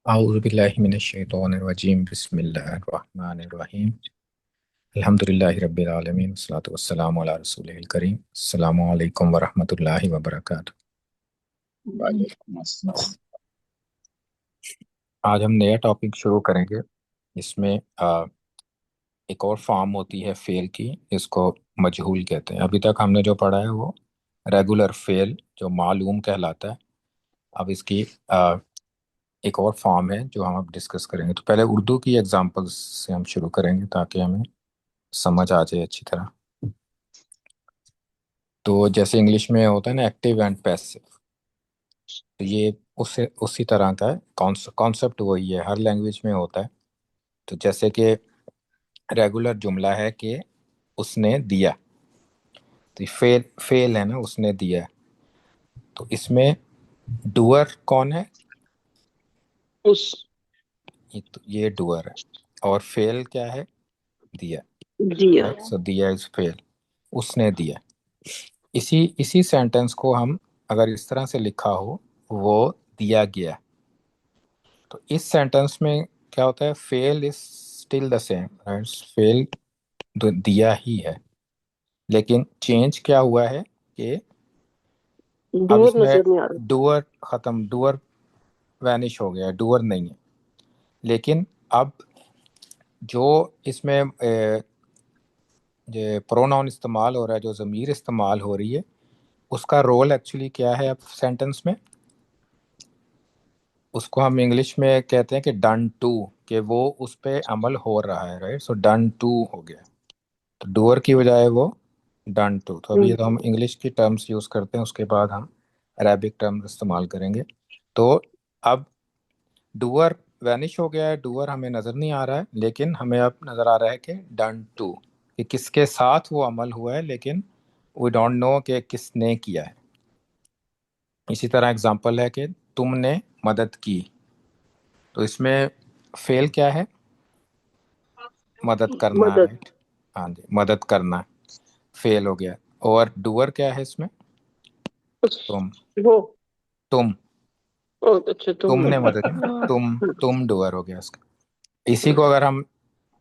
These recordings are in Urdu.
اعوذ باللہ من الشیطان الرجیم بسم اللہ الرحمن الرحیم الحمد للہ رب العالمین والصلاة والسلام علی رسول الکریم السلام علیکم ورحمۃ اللہ وبرکاتہ۔ وعلیکم السلام۔ آج ہم نیا ٹاپک شروع کریں گے۔ اس میں ایک اور فارم ہوتی ہے فعل کی، اس کو مجہول کہتے ہیں۔ ابھی تک ہم نے جو پڑھا ہے وہ ریگولر فعل جو معلوم کہلاتا ہے۔ اب اس کی ایک اور فارم ہے جو ہم اب ڈسکس کریں گے۔ تو پہلے اردو کی ایگزامپلس سے ہم شروع کریں گے تاکہ ہمیں سمجھ آ جائے اچھی طرح۔ تو جیسے انگلش میں ہوتا ہے نا ایکٹیو اینڈ پیسو، تو یہ اسی طرح کا ہے، کانسیپٹ وہی ہے، ہر لینگویج میں ہوتا ہے۔ تو جیسے کہ ریگولر جملہ ہے کہ اس نے دیا، تو فعل ہے نا، اس نے دیا، تو اس میں ڈوئر کون ہے؟ اس یہ ڈوئر ہے، اور فعل کیا ہے؟ دیا، دیا رائٹ؟ سو دیا از فعل، اس نے دیا۔ اسی سینٹنس کو ہم اگر اس طرح سے لکھا ہو، وہ دیا گیا، تو اس سینٹنس میں کیا ہوتا ہے؟ فعل از اسٹل دا سیم، فعل دیا ہی ہے، لیکن چینج کیا ہوا ہے کہ اب دور اس میں نظر نہیں آ رہا۔ ڈوئر ختم، ڈوئر وینش ہو گیا، ڈوئر نہیں ہے۔ لیکن اب جو اس میں جو پروناؤن استعمال ہو رہا ہے، جو ضمیر استعمال ہو رہی ہے، اس کا رول ایکچولی کیا ہے اب سینٹنس میں؟ اس کو ہم انگلش میں کہتے ہیں کہ ڈن ٹو، کہ وہ اس پہ عمل ہو رہا ہے، رائٹ؟ سو ڈن ٹو ہو گیا، تو ڈوئر کی بجائے وہ ڈن ٹو۔ تو ابھی یہ تو ہم انگلش کی ٹرمز یوز کرتے ہیں، اس کے بعد ہم عربک ٹرمز استعمال کریں گے۔ تو اب ڈوئر وینش ہو گیا ہے، ڈوئر ہمیں نظر نہیں آ رہا ہے، لیکن ہمیں اب نظر آ رہا ہے کہ ڈن ٹو، کہ کس کے ساتھ وہ عمل ہوا ہے، لیکن وی ڈونٹ نو کہ کس نے کیا ہے۔ اسی طرح اگزامپل ہے کہ تم نے مدد کی، تو اس میں فعل کیا ہے؟ مدد کرنا، مدد رائٹ؟ ہاں جی، مدد کرنا فعل ہو گیا، اور ڈوئر کیا ہے اس میں؟ اس تم، وہ تم اچھا تم تم نے مدد کی، تم ڈوئر ہو گیا اس کا۔ اسی کو اگر ہم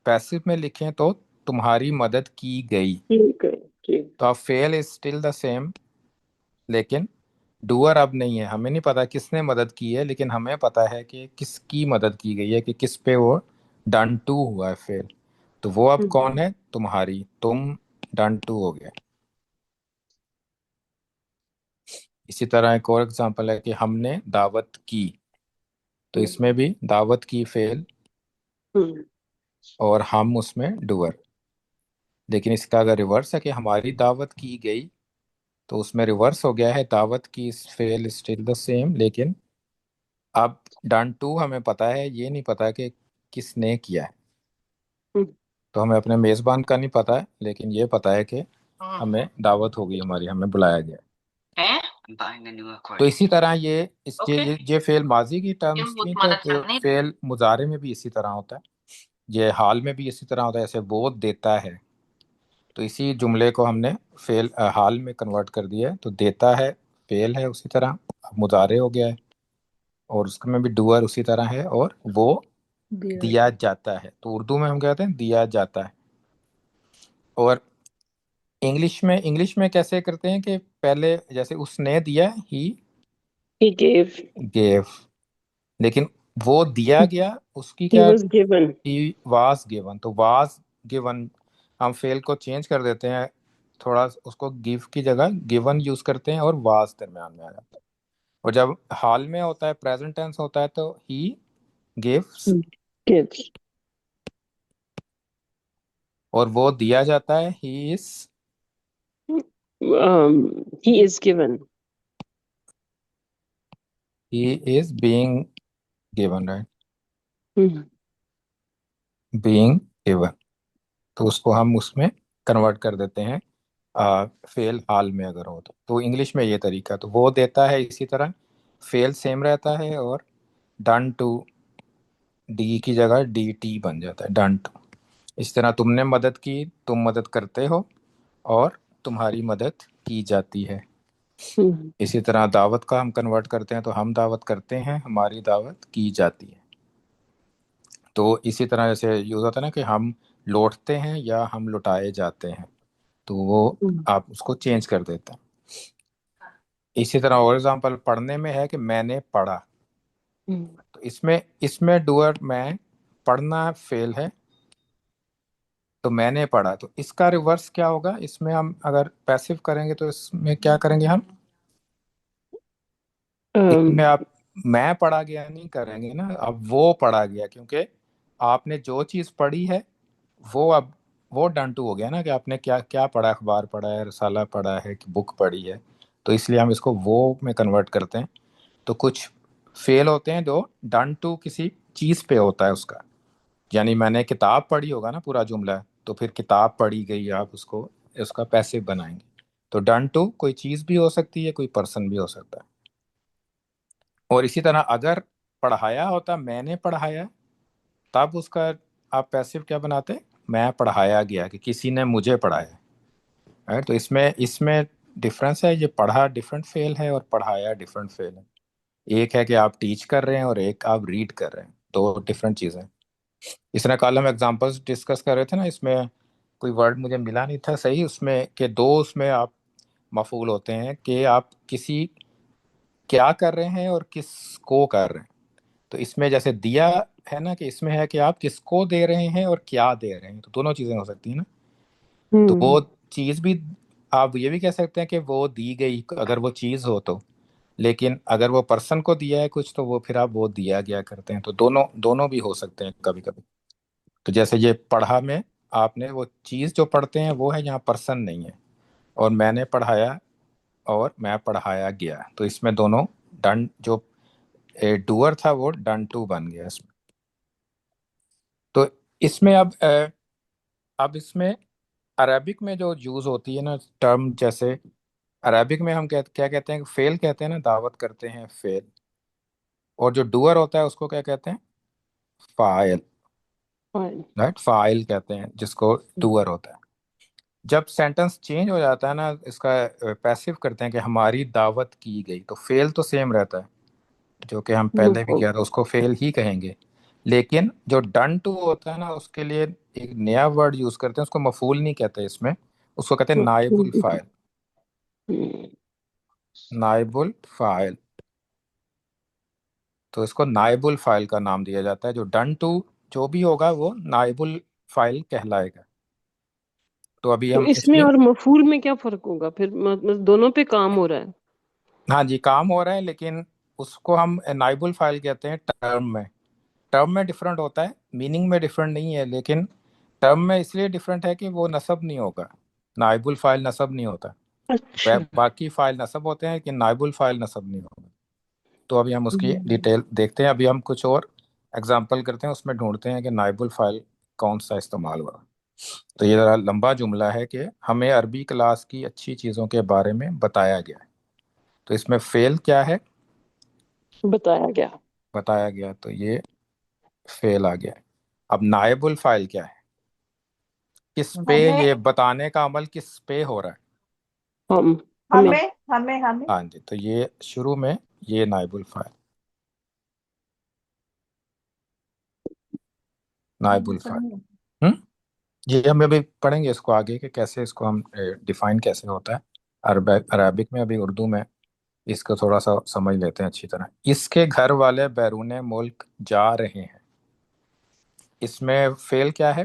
پیسو میں لکھیں تو تمہاری مدد کی گئی، ٹھیک ہے ٹھیک۔ تو اب فعل از اسٹل دا سیم، لیکن ڈوئر اب نہیں ہے۔ ہمیں نہیں پتا کس نے مدد کی ہے، لیکن ہمیں پتا ہے کہ کس کی مدد کی گئی ہے، کہ کس پہ وہ ڈن ٹو ہوا ہے فعل، تو وہ اب کون ہے؟ تمہاری، تم ڈن ٹو ہو گیا۔ اسی طرح ایک اور اگزامپل ہے کہ ہم نے دعوت کی، تو اس میں بھی دعوت کی فعل اور ہم اس میں ڈوئر، لیکن اس کا اگر ریورس ہے کہ ہماری دعوت کی گئی، تو اس میں ریورس ہو گیا ہے، دعوت کی فعل اسٹل دا سیم، لیکن اب ڈن ٹو ہمیں پتا ہے، یہ نہیں پتا کہ کس نے کیا ہے۔ تو ہمیں اپنے میزبان کا نہیں پتا ہے، لیکن یہ پتا ہے کہ ہمیں دعوت ہو گئی ہماری، ہمیں بلایا گیا۔ تو اسی طرح یہ فعل ماضی کی ٹرمز تھیں، تو فعل مضارع میں بھی اسی طرح ہوتا ہے، یہ حال میں بھی اسی طرح ہوتا ہے۔ ایسے وہ دیتا ہے، تو اسی جملے کو ہم نے فعل حال میں کنورٹ کر دیا ہے، تو دیتا ہے فعل ہے، اسی طرح مضارع ہو گیا ہے، اور اس میں بھی ڈوئر اسی طرح ہے، اور وہ دیا جاتا ہے، تو اردو میں ہم کہتے ہیں دیا جاتا ہے۔ اور انگلش میں کیسے کرتے ہیں کہ پہلے جیسے اس نے دیا، ہی He gave. گیو، لیکن وہ دیا گیا، اس کی He کیا؟ was given. He was given, تو واز گیون ہم فعل کو چینج کر دیتے ہیں تھوڑا، اس کو گیو کی جگہ گیون یوز کرتے ہیں، اور واز درمیان میں آ جاتا ہے۔ اور جب حال میں ہوتا ہے، پریزنٹ ٹینس ہوتا ہے، تو ہی گیوس، Gives. اور وہ دیا جاتا ہے، ہی از He is given. Being given, right? Being given, تو اس کو ہم اس میں کنورٹ کر دیتے ہیں فعل حال میں اگر ہو تو انگلش میں یہ طریقہ، تو وہ دیتا ہے، اسی طرح فعل سیم رہتا ہے، اور ڈن ٹو ڈی کی جگہ ڈی ٹی بن جاتا ہے، ڈن ٹو۔ اس طرح تم نے مدد کی، تم مدد کرتے ہو، اور تمہاری مدد کی جاتی ہے۔ اسی طرح دعوت کا ہم کنورٹ کرتے ہیں، تو ہم دعوت کرتے ہیں، ہماری دعوت کی جاتی ہے۔ تو اسی طرح جیسے یوز ہوتا ہے نا کہ ہم لوٹتے ہیں یا ہم لوٹائے جاتے ہیں، تو وہ ہوں، آپ اس کو چینج کر دیتے ہیں۔ اسی طرح اور ایگزامپل پڑھنے میں ہے کہ میں نے پڑھا، ہوں، تو اس میں ڈوئر میں، پڑھنا فیل ہے، تو میں نے پڑھا، تو اس کا ریورس کیا ہوگا؟ اس میں ہم اگر پیسو کریں گے تو اس میں کیا کریں گے ہم؟ اس um, میں آپ میں پڑھا گیا نہیں کریں گے نا، اب وہ پڑھا گیا، کیونکہ آپ نے جو چیز پڑھی ہے وہ اب وہ ڈن ٹو ہو گیا نا، کہ آپ نے کیا کیا پڑھا، اخبار پڑھا ہے، رسالہ پڑھا ہے، کہ بک پڑھی ہے، تو اس لیے ہم اس کو وہ میں کنورٹ کرتے ہیں۔ تو کچھ فیل ہوتے ہیں جو ڈن ٹو کسی چیز پہ ہوتا ہے اس کا، یعنی میں نے کتاب پڑھی ہوگا نا پورا جملہ، تو پھر کتاب پڑھی گئی، آپ اس کا پیسو بنائیں گے۔ تو ڈن ٹو کوئی چیز بھی ہو سکتی ہے، کوئی پرسن بھی ہو سکتا ہے۔ اور اسی طرح اگر پڑھایا ہوتا میں نے پڑھایا، تب اس کا آپ پیسو کیا بناتے؟ میں پڑھایا گیا، کہ کسی نے مجھے پڑھایا، right؟ تو اس میں ڈفرنس ہے، یہ پڑھا ڈفرنٹ فیل ہے اور پڑھایا ڈفرنٹ فیل ہے۔ ایک ہے کہ آپ ٹیچ کر رہے ہیں اور ایک آپ ریڈ کر رہے ہیں، دو ڈفرنٹ چیزیں۔ اس طرح کل ہم ایگزامپلس ڈسکس کر رہے تھے نا، اس میں کوئی ورڈ مجھے ملا نہیں تھا صحیح، اس میں کہ دو اس میں آپ مفعول ہوتے ہیں، کہ آپ کسی کیا کر رہے ہیں اور کس کو کر رہے ہیں۔ تو اس میں جیسے دیا ہے نا، کہ اس میں ہے کہ آپ کس کو دے رہے ہیں اور کیا دے رہے ہیں، تو دونوں چیزیں ہو سکتی ہیں نا۔ تو ہوں، وہ چیز بھی آپ یہ بھی کہہ سکتے ہیں کہ وہ دی گئی اگر وہ چیز ہو تو، لیکن اگر وہ پرسن کو دیا ہے کچھ، تو وہ پھر آپ وہ دیا گیا کرتے ہیں، تو دونوں دونوں بھی ہو سکتے ہیں کبھی کبھی۔ تو جیسے یہ پڑھا میں آپ نے وہ چیز جو پڑھتے ہیں وہ ہے، یہاں پرسن نہیں ہے، اور میں نے پڑھایا اور میں پڑھایا گیا، تو اس میں دونوں ڈن، جو ڈوئر تھا وہ ڈن ٹو بن گیا اس میں۔ تو اس میں اب اس میں عربک میں جو یوز ہوتی ہے نا ٹرم، جیسے عربک میں ہم کیا کہتے ہیں؟ فیل کہتے ہیں نا، دعوت کرتے ہیں فیل، اور جو ڈوئر ہوتا ہے اس کو کیا کہتے ہیں؟ فاعل، fine. رائٹ؟ فاعل کہتے ہیں جس کو ڈوئر ہوتا ہے۔ جب سینٹنس چینج ہو جاتا ہے نا، اس کا پیسو کرتے ہیں کہ ہماری دعوت کی گئی، تو فیل تو سیم رہتا ہے، جو کہ ہم پہلے بھی مفہوم. کیا تھا اس کو فیل ہی کہیں گے، لیکن جو ڈن ٹو ہوتا ہے نا اس کے لیے ایک نیا ورڈ یوز کرتے ہیں، اس کو مفعول نہیں کہتے اس میں، اس کو کہتے ہیں نائب مفہوم. الفاعل۔ ہوں. نائب الفاعل، تو اس کو نائب الفاعل کا نام دیا جاتا ہے، جو ڈن ٹو جو بھی ہوگا وہ نائب الفاعل کہلائے گا۔ تو ابھی تو ہم اس اس میں لیے، اور مفعول میں کیا فرق ہوگا پھر؟ مطلب دونوں پہ کام ہو رہا ہے؟ ہاں جی کام ہو رہا ہے، لیکن اس کو ہم نائب الفاعل کہتے ہیں ٹرم میں۔ ٹرم میں ڈفرنٹ ہوتا ہے، میننگ میں ڈفرنٹ نہیں ہے، لیکن ٹرم میں اس لیے ڈفرنٹ ہے کہ وہ نصب نہیں ہوگا، نائب الفاعل نصب نہیں ہوتا، اچھا. باقی فاعل نصب ہوتے ہیں لیکن نائب الفاعل نصب نہیں ہوگا۔ تو ابھی ہم اس کی ہوں. ڈیٹیل دیکھتے ہیں، ابھی ہم کچھ اور ایگزامپل کرتے ہیں، اس میں ڈھونڈتے ہیں کہ نائب الفاعل کون سا استعمال ہوا۔ تو یہ ذرا لمبا جملہ ہے کہ ہمیں عربی کلاس کی اچھی چیزوں کے بارے میں بتایا گیا ہے۔ تو اس میں فیل کیا ہے؟ بتایا گیا. بتایا گیا، تو یہ فیل آ گیا ہے۔ اب نائب الفاعل کیا ہے؟ کس پہ ہمیں یہ بتانے کا عمل کس پہ ہو رہا ہے؟ ہم. ہمیں. ہمیں ہمیں ہمیں ہاں جی، تو یہ شروع میں یہ نائب الفاعل، نائب الفاعل۔ ہم یہ ہم ابھی پڑھیں گے اس کو آگے، کہ کیسے اس کو ہم ڈیفائن کیسے ہوتا ہے عربک میں، ابھی اردو میں اس کو تھوڑا سا سمجھ لیتے ہیں اچھی طرح۔ اس کے گھر والے بیرون ملک جا رہے ہیں، اس میں فیل کیا ہے؟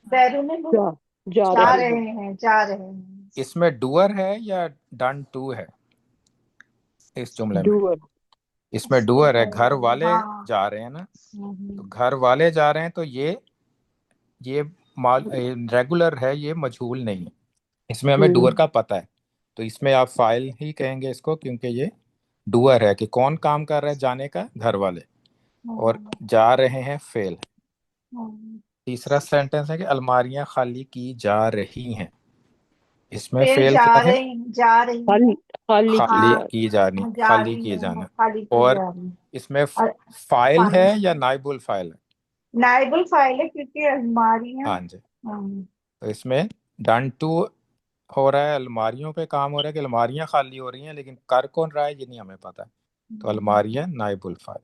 بیرون ملک جا. جا جا رہے ہیں. رہے ہیں، جا رہے ہیں. اس میں ڈوئر ہے یا ڈن ٹو ہے اس جملے میں؟ ڈوئر. اس میں ڈوئر ہے، گھر والے ہاں. جا رہے ہیں نا، تو ہوں. گھر والے جا رہے ہیں، تو یہ ریگولر ہے، یہ مجہول نہیں ہے، اس میں ہمیں ڈوئر ہوں. کا پتہ ہے، تو اس میں آپ فائل ہی کہیں گے اس کو، کیونکہ یہ ڈوئر ہے، کہ کون کام کر رہا ہے جانے کا؟ گھر والے، اور ہوں. جا رہے ہیں فیل۔ ہوں. تیسرا سینٹنس ہے کہ الماریاں خالی کی جا رہی ہیں، اس میں پھر فیل جا کیا ہے؟ رہی جا رہی خالی. ہیں. خالی کی خالی ہاں، جا رہی. کی جانی، جا خالی رہی کیے ہیں، جانا، خالی کی اور جا رہی ہیں. اس میں اور فائل فائل ہے یا نائب الفائل ہے؟ نائب الفائل ہے کیونکہ الماریاں. ہاں جی، ہوں. تو اس میں ڈن ٹو ہو رہا ہے، الماریوں پہ کام ہو رہا ہے، کہ الماریاں خالی ہو رہی ہیں، لیکن کر کون رہا ہے یہ نہیں ہمیں پتہ، تو الماریاں نائب الفائل۔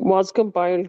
was compiled.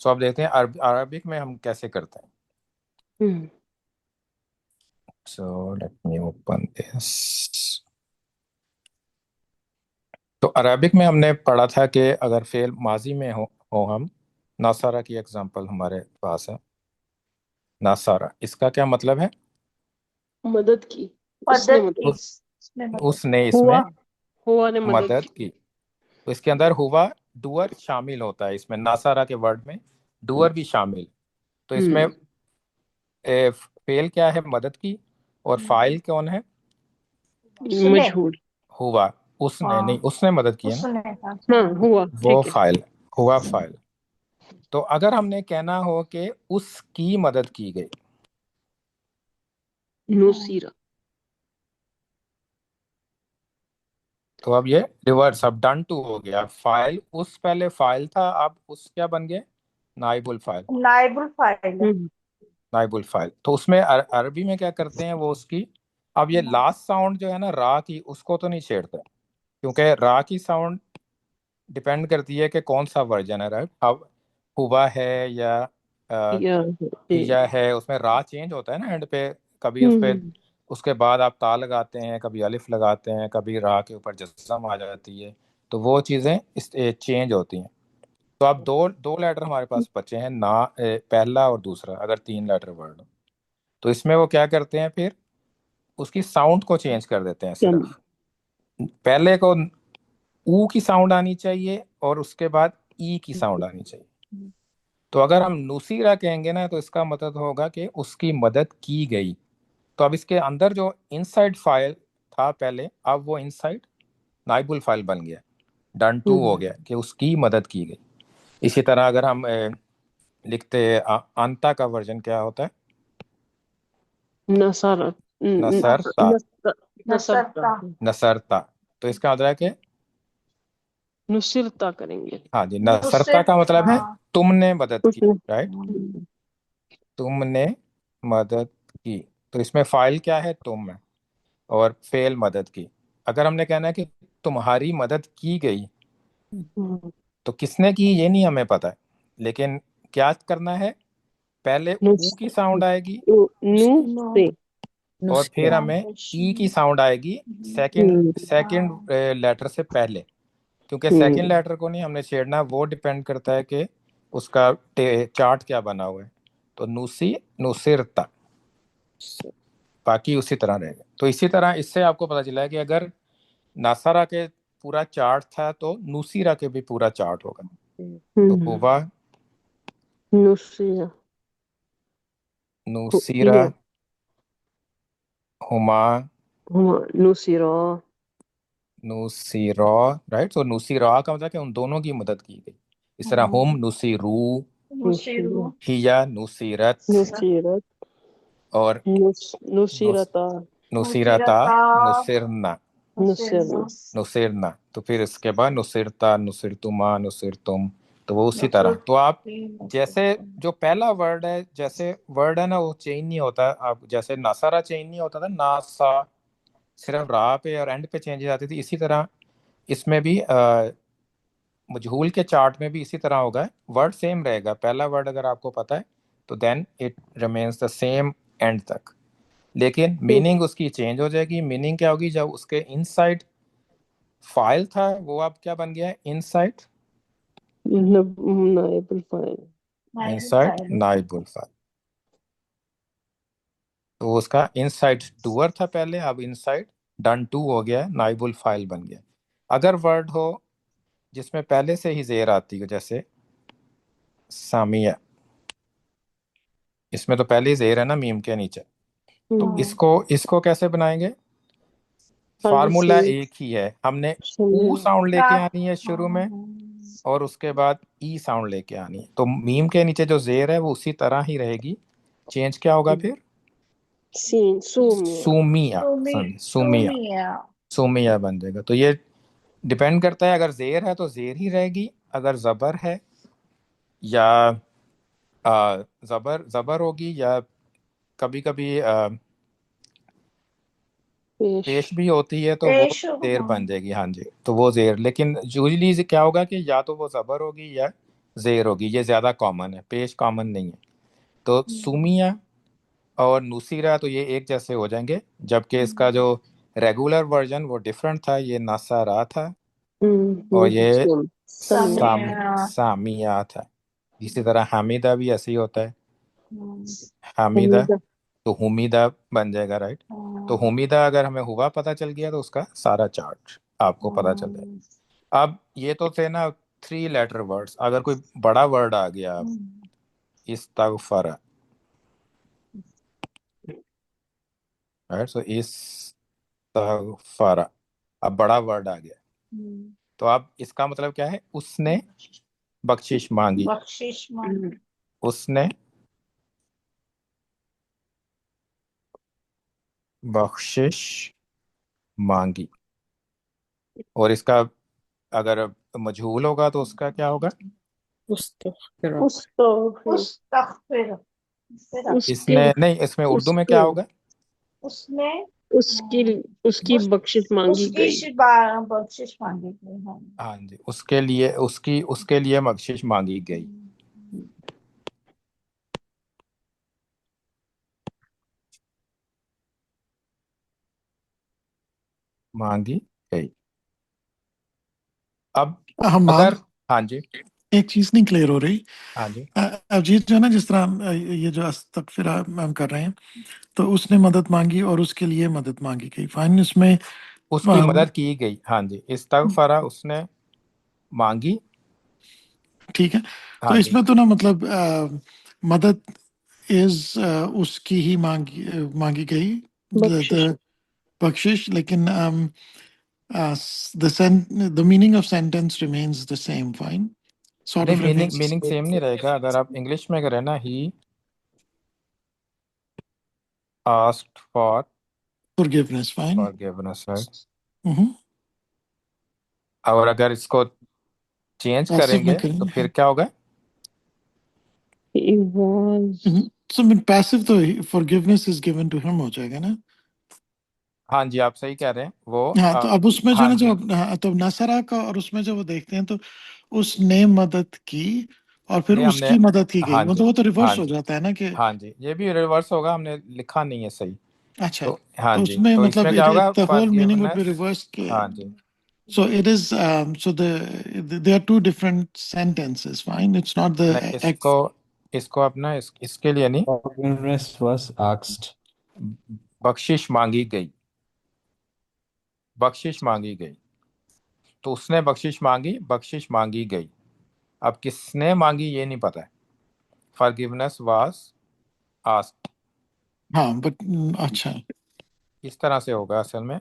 سو اب دیکھتے ہیں عربک میں ہم کیسے کرتے ہیں. So let me open this. تو عربک میں ہم نے پڑھا تھا کہ اگر فعل ماضی میں ہو ہم، ناصارہ کی ایگزامپل ہمارے پاس ہے. ناصارہ اس کا کیا مطلب ہے؟ مدد کی، اس نے مدد مدد کی، اس اس نے مدد اس نے اس ہوا، میں ہوا نے مدد مدد کی. کی. تو اس کے اندر ہوا ڈوور شامل ہوتا ہے، اس میں ناصارہ کے ورڈ میں ڈوور بھی شامل. تو اس میں فعل کیا ہے؟ مدد کی. اور فاعل کون ہے؟ اس نے، مجہول. ہوا. اس نے ہاں نہیں، اس نے مدد کی ہے اس نا، نے کہا، ہاں ہوا، وہ ٹھیک ہے. فاعل. ہوا فاعل. تو اگر ہم نے کہنا ہو کہ اس کی مدد کی گئی، نصیرہ. تو اب یہ ریورس، اب ڈن ٹو ہو گیا. فائل اس پہلے فائل تھا، اب اس کیا بن گئے؟ نائب الفائل. نائب الفاعل ہے. نائب الفائل. تو اس میں عربی میں کیا کرتے ہیں وہ اس کی، اب یہ لاسٹ ساؤنڈ جو ہے نا را کی، اس کو تو نہیں چھیڑتے، کیونکہ را کی ساؤنڈ ڈیپینڈ کرتی ہے کہ کون سا ورژن ہے. رائٹ، اب ہوا ہے یا ہیا ہے، اس میں را چینج ہوتا ہے نا اینڈ پہ. کبھی اس پہ اس کے بعد آپ تا لگاتے ہیں، کبھی الف لگاتے ہیں، کبھی را کے اوپر جزم آ جاتی ہے. تو وہ چیزیں چینج ہوتی ہیں. تو اب دو لیٹر ہمارے پاس بچے ہیں، پہلا اور دوسرا، اگر 3 لیٹر ورڈ ہو تو اس میں وہ کیا کرتے ہیں پھر اس کی ساؤنڈ کو چینج کر دیتے ہیں. صرف پہلے کو او کی ساؤنڈ آنی چاہیے اور اس کے بعد ای کی ساؤنڈ آنی چاہیے. تو اگر ہم نصیرہ کہیں گے نا تو اس کا مطلب ہوگا کہ اس کی مدد کی گئی. تو اب اس کے اندر جو انسائڈ فائل تھا پہلے، اب وہ انسائڈ نائب الفائل بن گیا، ڈن ٹو ہو گیا کہ اس کی مدد کی گئی. اسی طرح اگر ہم لکھتے انتا کا ورژن کیا ہوتا ہے؟ نصارہ. نصرتا. نصرتا. نصرتا. تو اس کا مطلب ہے کہ نصرتا کریں گے. ہاں جی، نصرتا کا مطلب ہے تم نے مدد اس کی. نے رائٹ، تم نے مدد کی. تو اس میں فائل کیا ہے؟ تم ہے، اور فعل مدد کی. اگر ہم نے کہنا ہے کہ تمہاری مدد کی گئی، تو کس نے کی یہ نہیں ہمیں پتا ہے، لیکن کیا کرنا ہے؟ پہلے او کی ساؤنڈ آئے گی نو سے اور پھر ہمیں ای کی ساؤنڈ آئے گی سیکنڈ لیٹر سے پہلے. کیونکہ سیکنڈ لیٹر کو نہیں ہم نے چھیڑنا، وہ ڈیپینڈ کرتا ہے کہ اس کا چارٹ کیا بنا ہوا ہے. تو نصرتا، باقی اسی طرح رہے گا. تو اسی طرح اس سے آپ کو پتا چلا ہے کہ اگر ناصرہ کے پورا چارٹ تھا تو نصیرہ کے بھی پورا چارٹ ہوگا. تو ہوا نصیرہ، نصیرہ، ہما نصیرہ. نصیرہ. رائٹ، تو نصیرہ کا مطلب کہ ان دونوں کی مدد کی گئی. اس طرح ہم نصیرو، نصیرو، ہیا نصیرت، نصیرت، اور نصیرتا، نصیرتا، نصرنا، نصرنا. نصرنا. تو پھر اس کے بعد نصرتا، نصرتما، نصرتم. تو وہ اسی طرح. تو آپ جیسے جو پہلا ورڈ ہے، جیسے ورڈ ہے نا وہ چینج نہیں ہوتا. آپ جیسے ناصارہ چینج نہیں ہوتا تھا، ناسا صرف را پہ اور اینڈ پہ چینج آتی تھی، اسی طرح اس میں بھی مجہول کے چارٹ میں بھی اسی طرح ہوگا. ورڈ سیم رہے گا. پہلا ورڈ اگر آپ کو پتا ہے تو then it remains the same and تک، لیکن میننگ اس کی چینج ہو جائے گی. میننگ کیا ہوگی؟ جب اس کے انسائڈ فائل تھا وہ اب کیا بن گیا ہے؟ انسائڈ نائب الفاعل. انسائڈ نائب الفاعل. تو اس کا انسائڈ ڈوور تھا پہلے، اب انسائڈ ڈن ٹو ہو گیا، نائب الفاعل بن گیا. اگر ورڈ ہو جس میں پہلے سے ہی زیر آتی ہے، جیسے سامیہ، اس میں تو پہلے ہی زیر ہے نا میم کے نیچے، تو اس کو کیسے بنائیں گے؟ فارمولا ایک ہی ہے. ہم نے او ساؤنڈ لے کے آنی ہے شروع میں، اور اس کے بعد ای ساؤنڈ لے کے آنی ہے. تو میم کے نیچے جو زیر ہے وہ اسی طرح ہی رہے گی. چینج کیا ہوگا پھر؟ سین، سومیہ. سومیہ، سومیہ بن جائے گا. تو یہ ڈیپینڈ کرتا ہے، اگر زیر ہے تو زیر ہی رہے گی، اگر زبر ہے یا زبر ہوگی، یا کبھی کبھی پیش بھی ہوتی ہے تو وہ زیر بن جائے گی. ہاں جی، تو وہ زیر. لیکن یوزلی کیا ہوگا کہ یا تو وہ زبر ہوگی یا زیر ہوگی، یہ زیادہ کامن ہے، پیش کامن نہیں ہے. تو سومیا اور نوسیرا تو یہ ایک جیسے ہو جائیں گے، جبکہ اس کا جو ریگولر ورژن وہ ڈفرنٹ تھا، یہ ناسارا تھا اور یہ سامیہ تھا. اسی طرح حمیدہ بھی ایسے ہی ہوتا ہے، حمیدہ تو حمیدہ بن جائے گا، رائٹ. تو حمیدہ اگر ہمیں ہوا پتہ چل گیا تو اس کا سارا چارٹ آپ کو پتہ چل جائے گا. اب یہ تو تھے نا 3 لیٹر ورڈز. اگر کوئی بڑا ورڈ آ گیا اب استغفر، رائٹ، سو استغفر اب بڑا ورڈ آ گیا. تو اب اس کا مطلب کیا ہے؟ اس نے بخشش مانگی، بخشش مانگی، اس نے بخشش مانگی. اور اس کا اگر مجہول ہوگا تو اس کا کیا ہوگا؟ استغفر، اس نے نہیں، اس میں اردو میں کیا ہوگا؟ اس نے اس کی بخشش مانگی گئی. بخشش مانگی گئی. ہاں جی، اس کے لیے اس کے لیے بخشش مانگی گئی. مانگی گئی. اب حماد، اگر ہاں جی، ایک چیز نہیں کلیئر ہو رہی. ہاں جی، اجیت جو ہے نا، جس طرح یہ جو استغفر ہم کر رہے ہیں، تو اس نے مدد مانگی اور اس کے لیے مدد مانگی گئی. فائن، اس میں اس کی مدد کی گئی. ہاں جی، استغفرا اس نے مانگی. ٹھیک ہے. تو ہاں اس جی، میں تو نا مطلب مدد از اس کی ہی مانگی گئی، بخشش. بخشش. لیکن the meaning of sentence remains the same. Fine, sort نہیں، of remains میننگ سیم نہیں رہے گا. اگر آپ انگلش میں کریں نا، he asked for forgiveness. Fine. forgiveness، right. Mhm. اور اگر اس کو چینج کریں Passive میں گے کریں تو گے. پھر کیا ہوگا؟ He was. So passive تو forgiveness is given to him ہو جائے گا نا. ہاں جی، آپ صحیح کہہ رہے ہیں. وہ ہاں، تو اب اس میں جو ہاں ہے نا، جی، تو نصرہ کا اور اس میں جب وہ دیکھتے ہیں تو اس نے مدد کی اور پھر نہیں ہم اس نے، کی مدد کی گئی. ہاں جی، مطلب وہ تو ہاں ریورس ہو جی، جاتا ہے نا کہ ہاں جی، یہ بھی ریورس ہوگا، ہم نے لکھا نہیں ہے صحیح. اچھا. تو ہاں تو اس جی، میں تو اس مطلب میں کیا ہوگا؟ the whole meaning would be forgiveness. reversed کہ ہاں جی، so it is so there are two different sentences. Fine, it's not the نہیں اس کو اپنا اس کے لیے نہیں، Forgiveness was asked. بخشش مانگی گئی، بخشش مانگی گئی. تو اس نے بخشش مانگی، بخشش مانگی گئی. اب کس نے مانگی یہ نہیں پتہ ہے. forgiveness was asked. ہاں بٹ اچھا. اس طرح سے ہوگا اصل میں،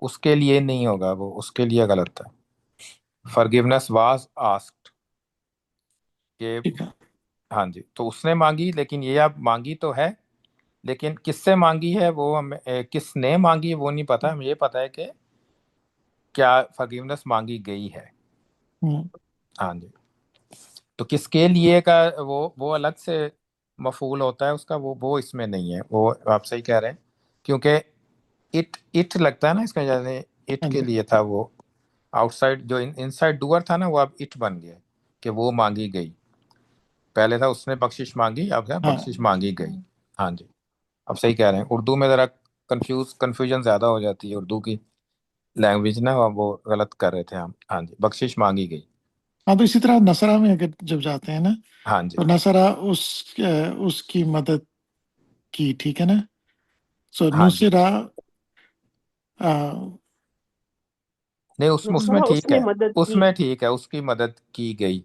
اس کے لیے نہیں ہوگا، وہ اس کے لیے غلط تھا. forgiveness was asked کہ ٹھیک ہے. ہاں جی، تو اس نے مانگی، لیکن یہ اب مانگی تو ہے، لیکن کس سے مانگی ہے وہ ہمیں کس نے مانگی وہ نہیں پتا. ہمیں یہ پتا ہے کہ کیا forgiveness مانگی گئی ہے. ہاں جی، تو کس کے لیے کا وہ الگ سے مفعول ہوتا ہے اس کا، وہ اس میں نہیں ہے. وہ آپ صحیح کہہ رہے ہیں، کیونکہ اٹ لگتا ہے نا اس کا، جیسے اٹ ہاں کے جی. لیے تھا وہ آؤٹ سائڈ، جو ان سائڈ ڈوور تھا نا، وہ اب اٹ بن گیا کہ وہ مانگی گئی. پہلے تھا اس نے بخشش مانگی، اب ہے ہاں بخشش مانگی گئی. ہاں جی، اب صحیح کہہ رہے ہیں. اردو میں ذرا کنفیوژن زیادہ ہو جاتی ہے، اردو کی لینگویج نا، وہ غلط کر رہے تھے ہم. ہاں جی، بخشش مانگی گئی. ہاں. تو اسی طرح نصرہ میں اگر جب جاتے ہیں نا، ہاں جی، تو نصرہ اس کی مدد کی. ٹھیک ہے نا. سو ہاں جی، نصرہ نہیں اس میں اس ٹھیک نے ہے، مدد اس کی. میں ٹھیک ہے، اس کی مدد کی گئی،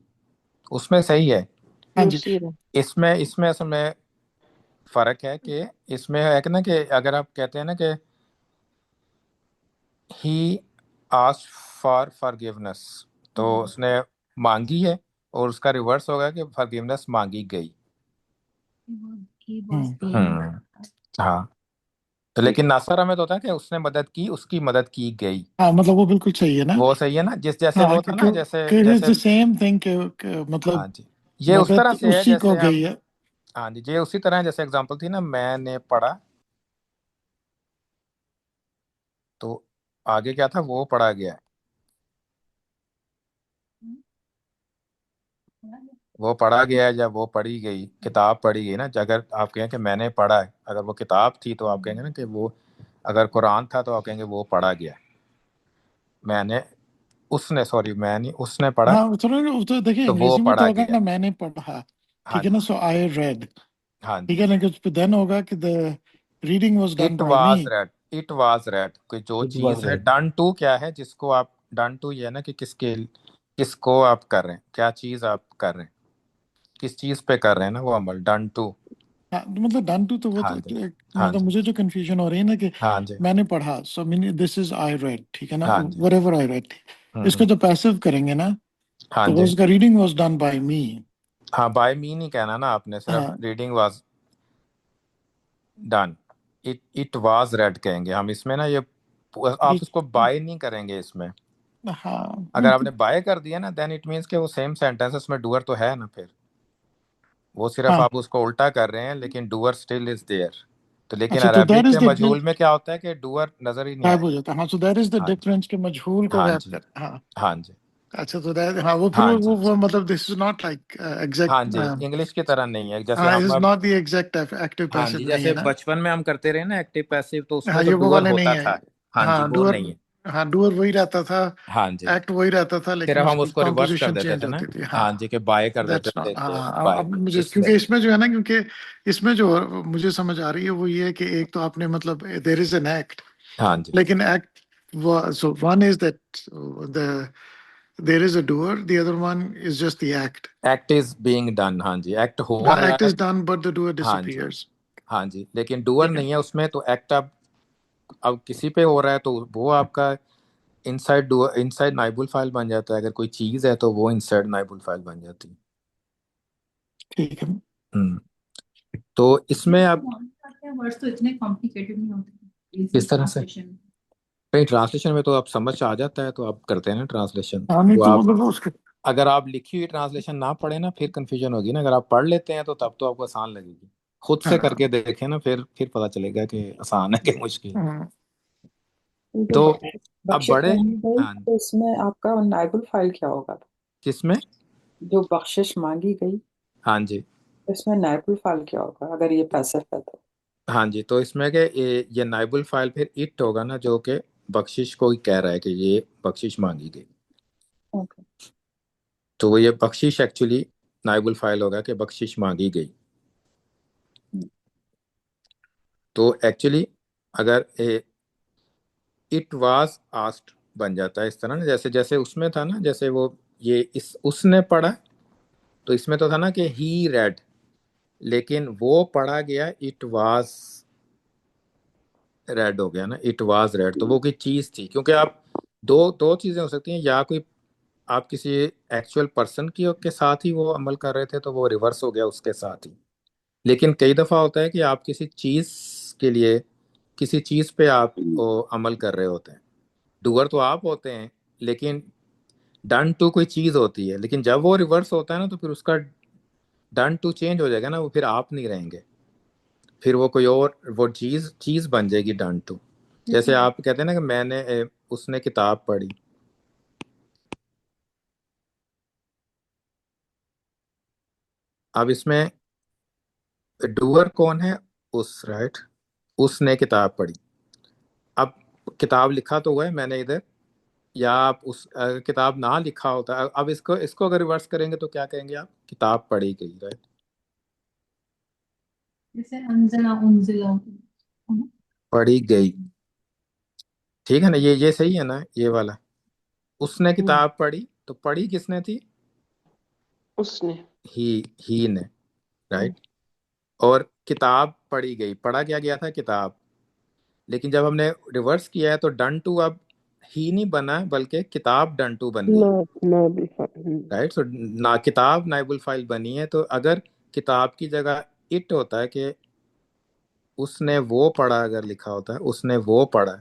اس میں صحیح ہے. ہاں جی. نصیرہ. اس میں اصل میں فرق ہے کہ اس میں ہے کہ نا، کہ اگر آپ کہتے ہیں نا کہ ہی آسک فار forgiveness، تو اس نے مانگی ہے، اور اس کا ریورس ہوگا کہ forgiveness مانگی گئی. ہاں. تو لیکن ناصرہ میں تو ہوتا ہے کہ اس نے مدد کی، اس کی مدد کی گئی. ہاں مطلب وہ بالکل صحیح ہے نا. وہ صحیح ہے نا، جیسے ہاں وہ تھا نا، جیسے سیم تھنگ کہ مطلب ہاں جی، یہ اس طرح مدد سے ہے اسی کو جیسے ہم، گئی ہے. ہاں جی، یہ اسی طرح جیسے اگزامپل تھی نا، میں نے پڑھا، تو آگے کیا تھا؟ وہ پڑھا گیا ہے. وہ پڑھا گیا ہے یا وہ پڑھی گئی، کتاب پڑھی گئی نا. اگر آپ کہیں کہ میں نے پڑھا ہے، اگر وہ کتاب تھی تو آپ کہیں گے نا کہ وہ، اگر قرآن تھا تو آپ کہیں گے وہ پڑھا گیا. میں نے، اس نے، سوری میں نہیں، اس نے پڑھا ہاں تو دیکھیں تو وہ انگریزی میں تو پڑھا ہوگا گیا. نا میں نے پڑھا، ہاں ٹھیک ہے نا، جی. سو آئی ریڈ، ہاں ٹھیک جی. ہے نا، کہ دین ہوگا کہ the reading was done it by me. Was read, it was read, کہ جو It was چیز ہے. read. ڈن ٹو کیا ہے جس کو آپ، ڈن ٹو یہ ہے نا کہ کس کو آپ کر رہے ہیں، کیا چیز آپ کر رہے ہیں، کس چیز پہ کر رہے ہیں نا وہ عمل. Done to. مطلب ڈن ٹو تو وہ ہاں تو جی. ہاں مطلب جی. مجھے جو کنفیوژن ہو رہی ہے نا کہ ہاں جی. میں نے پڑھا، سو دس از آئی ریڈ، ٹھیک ہے نا، ہاں جی. Whatever I read. اس کو ہوں. جو پیسو کریں گے نا ہاں تو جی. اس کا reading was done by me. ہاں، بائی می نہیں کہنا نا آپ نے، صرف ہاں reading was done. It was read کہیں گے ہم اس میں نا. یہ آپ اس کو بائی نہیں کریں گے اس میں. ہاں اگر آپ نے بائی کر دیا نا دین اٹ مینس کہ وہ سیم سینٹینس، اس میں ڈوور تو ہے نا. پھر وہ صرف ہاں آپ اس کو الٹا کر رہے ہیں، لیکن ڈوور اسٹل از دیئر. تو لیکن اچھا تو دیٹ عربک از کے دا مجہول میں کیا ہوتا ہے کہ ڈوور نظر ہی نہیں غائب آئے ہو گا. جاتا ہے. ہاں سو دیٹ از دا ہاں جی. ڈفرنس کہ مجہول کو ہاں غائب جی. کر. ہاں ہاں جی. اچھا تو ہاں وہ پھر ہاں جی. وہ مطلب دس از ناٹ لائک ہاں ایگزیکٹ. جی، انگلش کی طرح نہیں ہے. جیسے ہاں ہم از اب، ناٹ دی ایگزیکٹ ایکٹیو ہاں پیسو جی، نہیں ہے جیسے نا. بچپن میں ہم کرتے رہے نا ایکٹیو پیسو، تو اس میں ہاں تو یہ وہ ڈوور والے ہوتا نہیں ہے. تھا. ہاں ہاں جی، وہ ڈور. نہیں ہے. ہاں ڈور وہی رہتا تھا، ہاں جی. ایکٹ وہی رہتا تھا، لیکن صرف اس ہم کی اس کو ریورس کر کمپوزیشن دیتے چینج تھے نا. ہوتی تھی. ہاں ہاں جی، کہ بائے کر دیتے دیٹس تھے ناٹ. کہ ہاں بائے. اب مجھے اس میں کیونکہ اس میں جو ہے نا، کیونکہ اس میں جو مجھے سمجھ آ رہی ہے وہ یہ ہے کہ ایک تو آپ نے مطلب دیر از این ایکٹ، ہاں جی. لیکن act so one is that there is a door, the other one is just the act. Act is being done. ہاں جی، ایکٹ ہو دا رہا ایکٹ ہے. از ڈن بٹ دا ڈور ڈس ہاں جی. اپیئرس. ہاں جی، لیکن ڈوور ٹھیک ہے. نہیں ہے اس میں. تو ایکٹ اب کسی پہ ہو رہا ہے تو وہ آپ کا انسائڈ ڈوور، انسائڈ نائب الفائل بن جاتا ہے. اگر کوئی چیز ہے تو وہ انسائڈ نائب الفائل بن جاتی ہے. ٹھیک ہے. تو اس میں اب ورڈز تو اتنے کمپلیکیٹڈ نہیں ہوتے کس طرح سے کہیں ٹرانسلیشن میں تو آپ سمجھ آ جاتا ہے تو آپ کرتے ہیں نا ٹرانسلیشن. ہاں نہیں وہ تو آپ، مطلب اس کے اگر آپ لکھی ہوئی ٹرانسلیشن نہ پڑھیں نا پھر کنفیوژن ہوگی نا. اگر آپ پڑھ لیتے ہیں تو تب تو آپ کو آسان لگے گی. خود سے کر کے دیکھیں نا، پھر پتہ چلے گا کہ آسان ہے کہ مشکل. ہاں جو تو اب بخشش بڑے، مانگی گئی ہاں تو اس میں آپ کا نائب الفائل کیا ہوگا؟ کس میں؟ جو بخشش مانگی گئی ہاں جی. اس میں نائب الفائل کیا ہوگا اگر یہ پیسف ہے تو؟ ہاں جی، تو اس میں کہ یہ نائب الفائل پھر اٹ ہوگا نا، جو کہ بخشش کو ہی کہہ رہا ہے کہ یہ بخشش مانگی گئی. اوکے. تو وہ یہ بخشش ایکچولی نائب الفائل ہوگا کہ بخشش مانگی گئی. تو ایکچولی اگر اٹ واز آسکڈ بن جاتا ہے اس طرح نا، جیسے جیسے اس میں تھا نا، جیسے وہ یہ اس نے پڑھا، تو اس میں تو تھا نا کہ ہی ریڈ، لیکن وہ پڑھا گیا اٹ واز ریڈ ہو گیا نا. اٹ واز ریڈ تو وہ کوئی چیز تھی. کیونکہ آپ دو چیزیں ہو سکتی ہیں، یا کوئی آپ کسی ایکچوئل پرسن کے ساتھ ہی وہ عمل کر رہے تھے تو وہ ریورس ہو گیا اس کے ساتھ ہی. لیکن کئی دفعہ ہوتا ہے کہ آپ کسی چیز کے لیے، کسی چیز پہ آپ عمل کر رہے ہوتے ہیں. ڈوور تو آپ ہوتے ہیں، لیکن ڈن ٹو کوئی چیز ہوتی ہے. لیکن جب وہ ریورس ہوتا ہے نا تو پھر اس کا ڈن ٹو چینج ہو جائے گا نا. وہ پھر آپ نہیں رہیں گے، پھر وہ کوئی اور وہ چیز بن جائے گی ڈن ٹو. جیسے آپ کہتے ہیں نا کہ میں نے اس نے کتاب پڑھی. اب اس میں ڈوور کون ہے؟ اس، رائٹ، اس نے کتاب پڑھی. اب کتاب لکھا تو ہوا ہے میں نے ادھر، یا آپ اس کتاب نہ لکھا ہوتا. اب اس کو اگر ریورس کریں گے تو کیا کہیں گے آپ؟ کتاب پڑھی گئی، رائٹ. جیسے انزلا پڑھی گئی، ٹھیک ہے نا. یہ صحیح ہے نا یہ والا. اس نے کتاب پڑھی تو پڑھی کس نے تھی؟ اس نے. ہی نے، رائٹ. اور کتاب پڑھی گئی، پڑھا کیا گیا تھا؟ کتاب. لیکن جب ہم نے ریورس کیا ہے تو ڈن ٹو اب ہی نہیں بنا بلکہ کتاب ڈن ٹو بن گئی، نہ بالفعل. رائٹ. سو نا کتاب نائب الفائل بنی ہے. تو اگر کتاب کی جگہ اٹ ہوتا ہے کہ اس نے وہ پڑھا، اگر لکھا ہوتا ہے اس نے وہ پڑھا،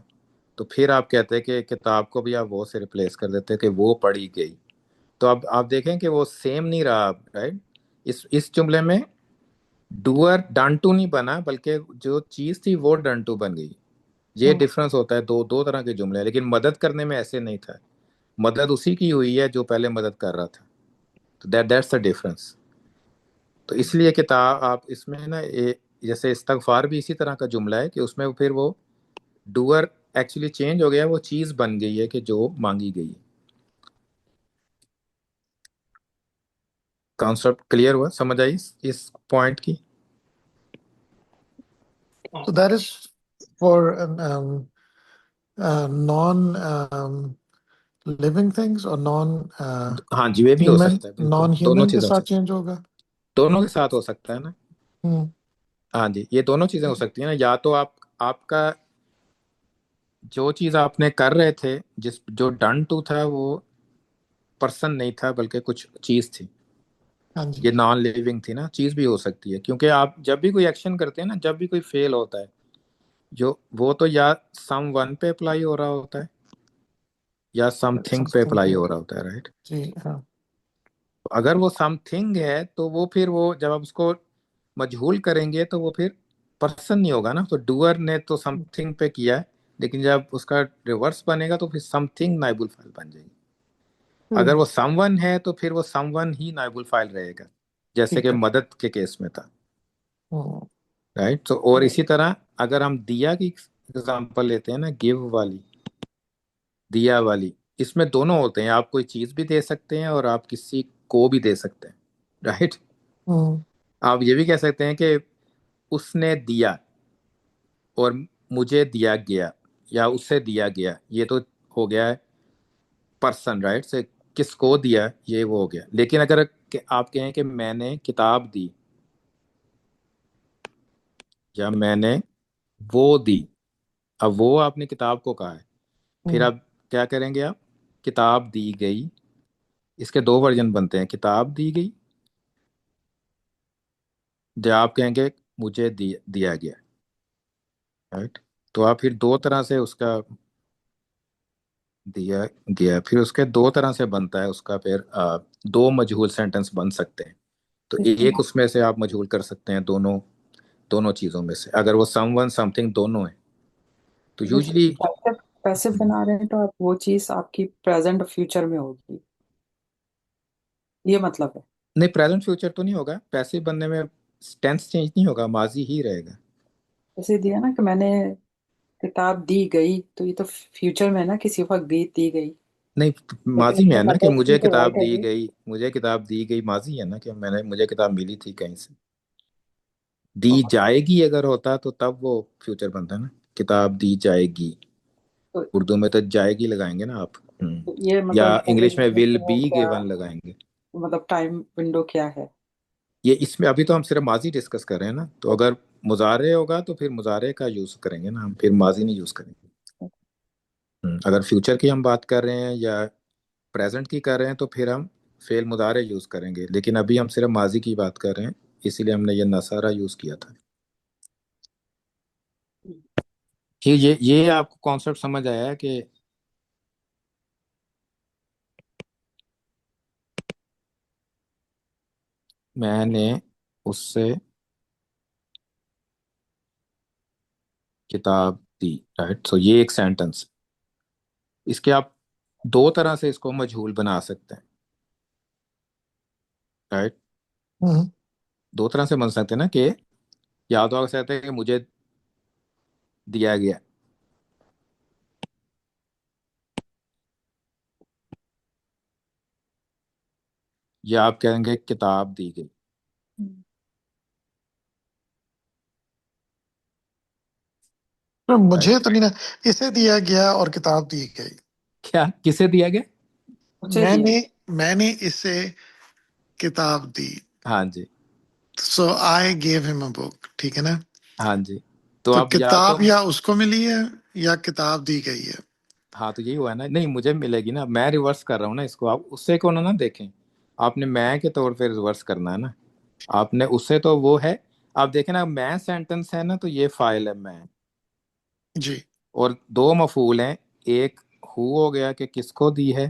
تو پھر آپ کہتے ہیں کہ کتاب کو بھی آپ وہ سے ریپلیس کر دیتے کہ وہ پڑھی گئی. تو اب آپ دیکھیں کہ وہ سیم نہیں رہا، رائٹ. اس جملے میں ڈوور ڈن ٹو نہیں بنا بلکہ جو چیز تھی وہ ڈن ٹو بن گئی. یہ ڈفرنس ہوتا ہے دو طرح کے جملے. لیکن مدد کرنے میں ایسے نہیں تھا. مدد اسی کی ہوئی ہے جو پہلے مدد کر رہا تھا. تو دیٹس دا ڈفرنس. تو اس لیے کتاب آپ اس میں نا جیسے استغفار بھی اسی طرح کا جملہ ہے کہ اس میں پھر وہ ڈوور ایکچولی چینج ہو گیا، وہ چیز بن گئی ہے کہ جو مانگی گئی ہے. کانسیپٹ کلیئر ہوا، سمجھ آئی اس پوائنٹ کی؟ So that is for non living things or non ہاں جی، یہ بھی ہو human, سکتا ہے، بالکل non دونوں human کے چیزیں ہو ساتھ سکتی ہیں، چینج ہوگا. دونوں کے ساتھ ہو سکتا ہے نا. ہوں ہاں جی، یہ دونوں چیزیں ہو سکتی ہیں نا. یا تو آپ کا جو چیز آپ نے کر رہے تھے، جو ڈن ٹو تھا، وہ پرسن نہیں تھا بلکہ کچھ چیز تھی. ہاں جی. یہ نان لیونگ تھی نا. چیز بھی ہو سکتی ہے، کیونکہ آپ جب بھی کوئی ایکشن کرتے ہیں نا، جب بھی کوئی فیل ہوتا ہے، جو وہ تو یا سم ون پہ اپلائی ہو رہا ہوتا ہے یا سم تھنگ پہ Something اپلائی ہے. ہو رہا ہوتا ہے، رائٹ. جی ہاں. اگر وہ سم تھنگ ہے تو وہ پھر وہ جب آپ اس کو مجہول کریں گے تو وہ پھر پرسن نہیں ہوگا نا. تو ڈوئر نے تو سم تھنگ پہ کیا ہے، لیکن جب اس کا ریورس بنے گا تو پھر سم تھنگ نائب الفعل بن جائے گی. اگر وہ سم ون ہے تو پھر وہ سم ون ہی نائب الفاعل رہے گا، جیسے ٹھیک کہ ہے. مدد کے کیس میں تھا، ہوں رائٹ. تو اور اسی طرح اگر ہم دیا کی اگزامپل لیتے ہیں نا، گیو والی، دیا والی، اس میں دونوں ہوتے ہیں. آپ کوئی چیز بھی دے سکتے ہیں اور آپ کسی کو بھی دے سکتے ہیں، رائٹ. ہوں آپ یہ بھی کہہ سکتے ہیں کہ اس نے دیا اور مجھے دیا گیا یا اسے دیا گیا. یہ تو ہو گیا ہے پرسن، رائٹ سے کس کو دیا یہ وہ ہو گیا. لیکن اگر آپ کہیں کہ میں نے کتاب دی یا میں نے وہ دی، اب وہ آپ نے کتاب کو کہا ہے، پھر اب کیا کریں گے آپ؟ کتاب دی گئی. اس کے دو ورژن بنتے ہیں، کتاب دی گئی یا آپ کہیں گے مجھے دیا گیا، رائٹ. تو آپ پھر دو طرح سے اس کا دیا گیا، پھر اس کے دو طرح سے بنتا ہے اس کا. پھر دو مجہول سینٹنس بن سکتے ہیں. تو ایک اس میں سے آپ مجہول کر سکتے ہیں دونوں چیزوں میں سے، اگر وہ سم ون سم تھنگ دونوں ہیں. تو یوزلی پیسو بنا رہے ہیں تو آپ وہ چیز آپ کی پریزنٹ فیوچر میں ہوگی، یہ مطلب ہے. نہیں، پریزنٹ فیوچر تو نہیں ہوگا. پیسے بننے میں ٹینس چینج نہیں ہوگا، ماضی ہی رہے گا. ایسے دیا نا کہ میں نے کتاب دی گئی، تو یہ تو فیوچر میں ہے نا، کسی وقت دی گئی. نہیں، لیکن ماضی اس میں کا ہے نا کہ مطلب مجھے تو کتاب رائٹ ہے دی جی. گئی، مجھے کتاب دی گئی ماضی ہے نا، کہ مجھے کتاب ملی تھی کہیں سے. دی جائے گی اگر ہوتا تو تب وہ فیوچر بنتا ہے نا، کتاب دی جائے گی. تو اردو میں تو جائے گی لگائیں گے نا آپ. یہ یا مطلب انگلش میں ول بی کیا گیون لگائیں گے. مطلب ٹائم ونڈو کیا ہے؟ یہ اس میں ابھی تو ہم صرف ماضی ڈسکس کر رہے ہیں نا. تو اگر مضارع ہوگا تو پھر مضارع کا یوز کریں گے نا ہم، پھر ماضی نہیں یوز کریں گے. اگر فیوچر کی ہم بات کر رہے ہیں یا پریزنٹ کی کر رہے ہیں تو پھر ہم فعل مضارع یوز کریں گے. لیکن ابھی ہم صرف ماضی کی بات کر رہے ہیں، اسی لیے ہم نے یہ نصارہ یوز کیا تھا. یہ آپ کو کانسیپٹ سمجھ آیا ہے کہ میں نے اس سے کتاب دی، رائٹ. سو یہ ایک سینٹنس. اس کے آپ دو طرح سے اس کو مجہول بنا سکتے ہیں، رائٹ. دو طرح سے بن سکتے ہیں نا، کہ یا تو آپ کہتے ہیں کہ مجھے دیا گیا، یا آپ کہیں گے کتاب دی گئی. مجھے تو نہیں نا، اسے دیا گیا اور کتاب دی گئی. کیا کسے دیا گیا؟ مجھے دیا. میں نے اسے کتاب دی. ہاں جی، سو آئی گیو ہم اے بک. ٹھیک ہے نا. ہاں جی. تو تو اب یا تو کتاب یا اس کو ملی ہے یا کتاب دی گئی ہے. ہاں، تو یہی ہوا ہے نا. نہیں، مجھے ملے گی نا، میں ریورس کر رہا ہوں نا اس کو. آپ اس سے کو نہ دیکھیں، آپ نے میں کے طور پہ ریورس کرنا ہے نا. آپ نے اس سے تو وہ ہے. آپ دیکھیں نا، میں سینٹنس ہے نا، تو یہ فائل ہے میں، جی. اور دو مفعول ہیں. ایک ہو ہو گیا کہ کس کو دی ہے،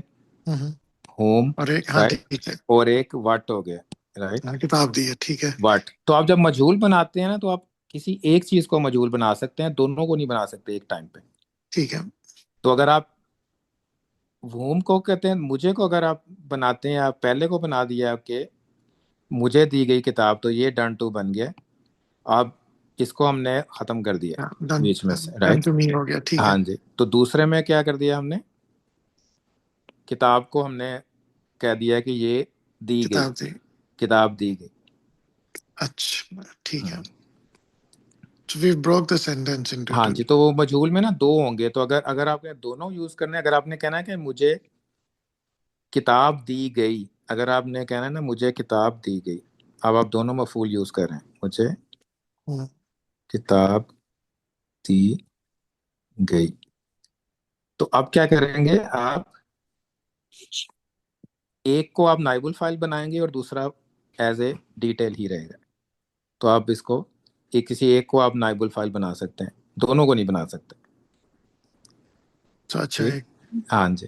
ہوں ہوم، اور ایک ہاں رائٹ. ٹھیک ہے. اور ایک وٹ ہو گیا، رائٹ. ہاں کتاب دی ہے. ٹھیک ہے. وٹ. تو آپ جب مجہول بناتے ہیں نا، تو آپ کسی ایک چیز کو مجہول بنا سکتے ہیں، دونوں کو نہیں بنا سکتے ایک ٹائم پہ. ٹھیک ہے. تو اگر آپ ہوم کو کہتے ہیں، مجھے کو اگر آپ بناتے ہیں، آپ پہلے کو بنا دیا آپ کے مجھے دی گئی کتاب، تو یہ ڈن ٹو بن گیا. اب اس کو ہم نے ختم کر دیا ڈن بیچ میں سے، ڈن رائٹ. ٹو می ہو گیا، ٹھیک ہے. ہاں جی. تو دوسرے میں کیا کر دیا ہم نے؟ کتاب کو ہم نے کہہ دیا کہ یہ دی گئی، کتاب دی. کتاب دی گئی. اچھا ٹھیک ہے. So we've broke the sentence into ہاں two. جی. تو وہ مجہول میں نا دو ہوں گے، تو اگر آپ نے دونوں یوز کرنے، اگر آپ نے کہنا ہے کہ مجھے کتاب دی گئی، اگر آپ نے کہنا ہے نا مجھے کتاب دی گئی، اب آپ دونوں مفعول یوز کر رہے ہیں. مجھے ہوں. کتاب دی گئی، تو اب کیا کریں گے آپ؟ ایک کو آپ نائب الفاعل بنائیں گے اور دوسرا ایز اے ڈیٹیل ہی رہے گا. تو آپ اس کو کسی ایک کو آپ نائب الفاعل بنا سکتے ہیں، دونوں کو نہیں بنا سکتے. تو اچھا ٹھیک. ایک ہاں جی.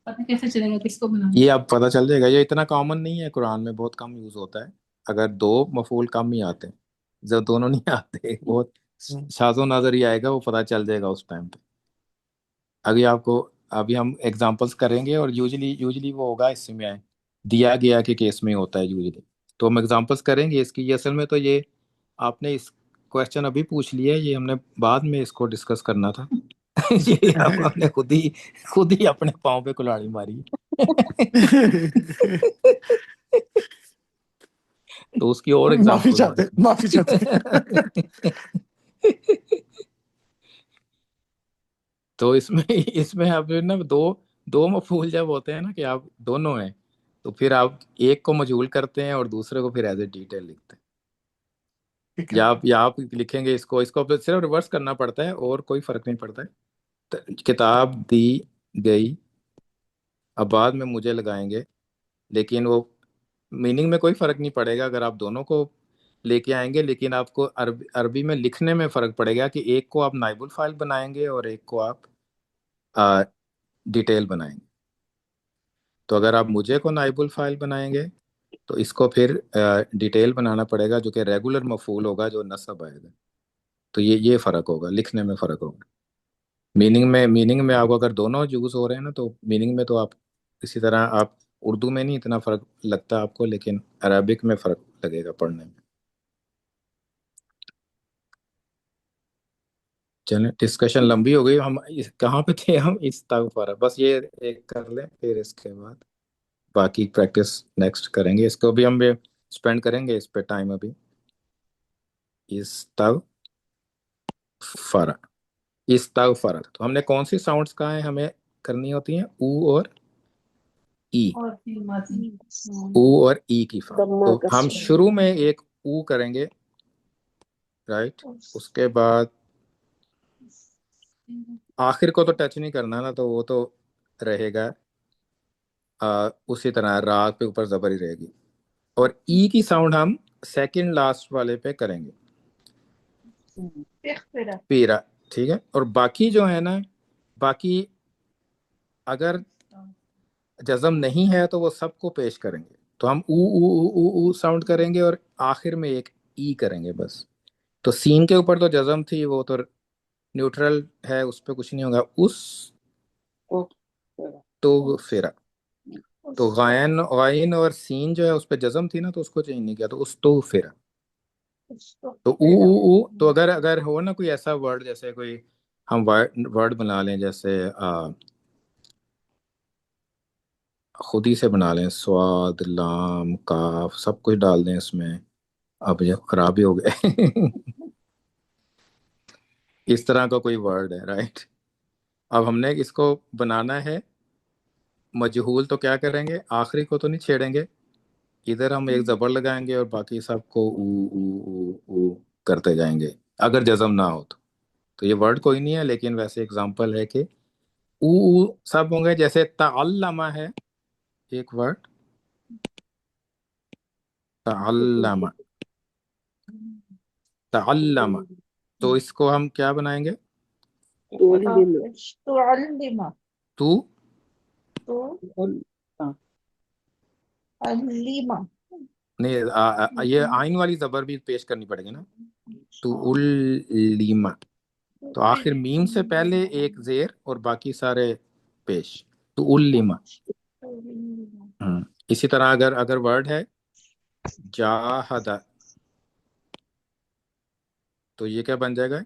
پتہ کیسے چلے گا کس کو بنانا؟ یہ اب پتہ چل جائے گا. یہ اتنا کامن نہیں ہے، قرآن میں بہت کم یوز ہوتا ہے. اگر دو مفعول کم ہی آتے ہیں، جب دونوں نہیں آتے بہت شاذ و نادر ہی آئے گا، وہ پتہ چل جائے گا اس ٹائم پہ. ابھی ہم ایگزامپلس کریں گے، اور یوزلی وہ ہوگا اس میں دیا گیا کے کیس میں ہوتا ہے یوزلی. تو ہم ایگزامپلس کریں گے اس کی. یہ اصل میں تو یہ آپ نے اس کویشچن ابھی پوچھ لیا ہے، یہ ہم نے بعد میں اس کو ڈسکس کرنا تھا. یہ اب ہم نے خود ہی اپنے پاؤں پہ کلاڑی ماری. تو اس کی اور معافی ایگزامپل چاہتے، معافی چاہتے. تو اس میں اب نا دو مفعول جب ہوتے ہیں نا کہ آپ دونوں ہیں، تو پھر آپ ایک کو مجہول کرتے ہیں اور دوسرے کو پھر ایز اے ڈیٹیل لکھتے ہیں. ٹھیک ہے. یا آپ لکھیں گے اس کو صرف ریورس کرنا پڑتا ہے اور کوئی فرق نہیں پڑتا ہے. کتاب دی گئی، اب بعد میں مجھے لگائیں گے، لیکن وہ میننگ میں کوئی فرق نہیں پڑے گا اگر آپ دونوں کو لے کے آئیں گے. لیکن آپ کو عربی میں لکھنے میں فرق پڑے گا کہ ایک کو آپ نائب الفاعل بنائیں گے اور ایک کو آپ ڈیٹیل بنائیں گے. تو اگر آپ مجھے کو نائب الفاعل بنائیں گے تو اس کو پھر ڈیٹیل بنانا پڑے گا، جو کہ ریگولر مفعول ہوگا جو نصب آئے گا. تو یہ فرق ہوگا، لکھنے میں فرق ہوگا. میننگ میں آپ کو اگر دونوں یوز ہو رہے ہیں نا، تو میننگ میں تو آپ اسی طرح آپ اردو میں نہیں اتنا فرق لگتا آپ کو، لیکن عربک میں فرق لگے گا پڑھنے میں. چلیں ڈسکشن لمبی ہو گئی. ہم کہاں پہ تھے؟ ہم استغفار. بس یہ ایک کر لیں، پھر اس کے بعد باقی پریکٹس نیکسٹ کریں گے. اس کو بھی ہم اسپینڈ کریں گے اس پہ ٹائم. ابھی استغفر، استغفر. تو ہم نے کون سی ساؤنڈس کہا ہے ہمیں کرنی ہوتی ہیں؟ او اور ای. اور فی ماضی او اور ای کی فارم. دمہ تو ہم کسر. شروع میں ایک او کریں گے، رائٹ. اس کے بعد آخر کو تو ٹچ نہیں کرنا نا، تو وہ تو رہے گا اسی طرح، راگ پہ اوپر زبر ہی رہے گی. اور ای کی ساؤنڈ ہم سیکنڈ لاسٹ والے پہ کریں گے، پیرا. ٹھیک ہے. اور باقی جو ہے نا، باقی اگر جزم نہیں ہے تو وہ سب کو پیش کریں گے. تو ہم او او او او او ساؤنڈ کریں گے اور آخر میں ایک ای کریں گے بس. تو سین کے اوپر تو جزم تھی، وہ تو نیوٹرل ہے، اس پہ کچھ نہیں ہوگا. اس تو پھر تو غائن اور سین جو ہے اس پہ جزم تھی نا، تو اس کو چینج نہیں کیا، تو اس تو پھر. تو او او او. تو اگر ہو نا کوئی ایسا ورڈ، جیسے کوئی ہم ورڈ بنا لیں، جیسے خود ہی سے بنا لیں، سواد لام کاف سب کچھ ڈال دیں اس میں. اب یہ خراب ہی ہو گئے. اس طرح کا کوئی ورڈ ہے، رائٹ. اب ہم نے اس کو بنانا ہے مجہول، تو کیا کریں گے؟ آخری کو تو نہیں چھیڑیں گے، ادھر ہم ایک زبر لگائیں گے اور باقی سب کو او او او او کرتے جائیں گے اگر جزم نہ ہو تو. تو یہ ورڈ کوئی نہیں ہے، لیکن ویسے اگزامپل ہے کہ او او سب ہوں گے. جیسے تعلمہ ہے ایک ورڈ، تعلمہ، تعلمہ. تو اس کو ہم کیا بنائیں گے؟ تو نہیں، یہ آئین والی زبر بھی پیش کرنی پڑے گی نا. تو اللیما. تو آخر میم سے پہلے ایک زیر اور باقی سارے پیش. تو اللیما. اسی طرح اگر ورڈ ہے جاہد، تو یہ کیا بن جائے گا؟